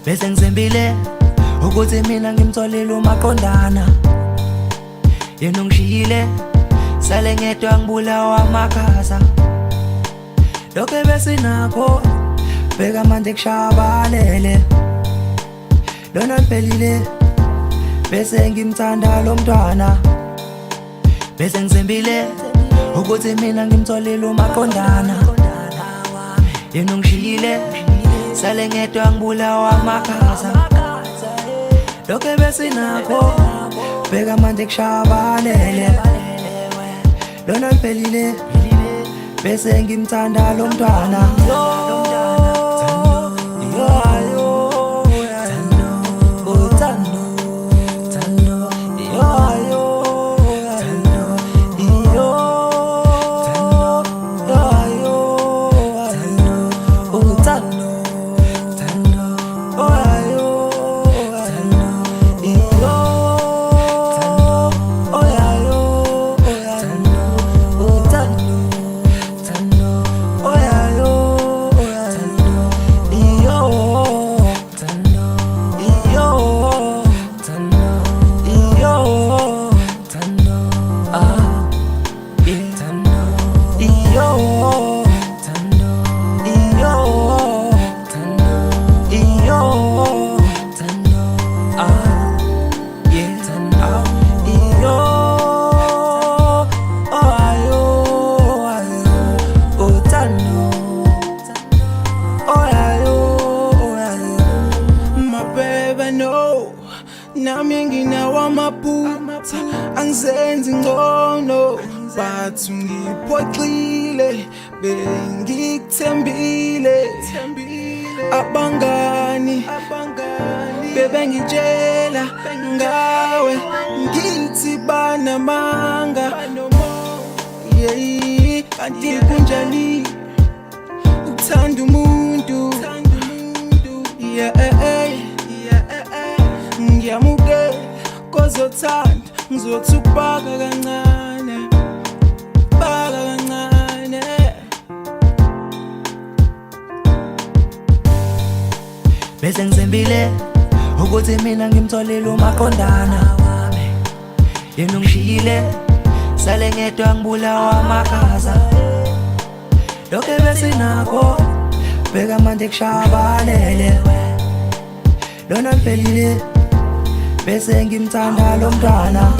Bese ngizembile ukuthi mina ngimtholile uMaqondana, yena ungishiyile sale ngedwa ngibulawa amakhaza. Lokho besinakho bheka manje kushabalele, lona liphelile bese ngimthanda lo mntwana. Bese ngizembile ukuthi mina ngimtholile uMaqondana, yena ungishiyile sale ngedwa ngibulawa amakhaza. Lokho besinakho bheka manje kushabalele, lona liphelile bese ngimthanda lo mntwana. Nami nginawo amaphutha angizenzi ngcono, but ngiphoxile bengikuthembile. Abangani bebengitshela ngawe ngithi banamanga, yeah, kanti kunjani uthanda umuntu, yeah. Ngiyamuke kozothanda ngizothi ukubaka kancane, baka kancane. Bese ngizembile ukuthi mina ngimtholile uMaqondana wami, yena ungishiyile sale ngedwa ngibulawa amakhaza. Lokho besinakho bheka manje kushabalele, lona liphelile bese ngimthanda lo mntwana.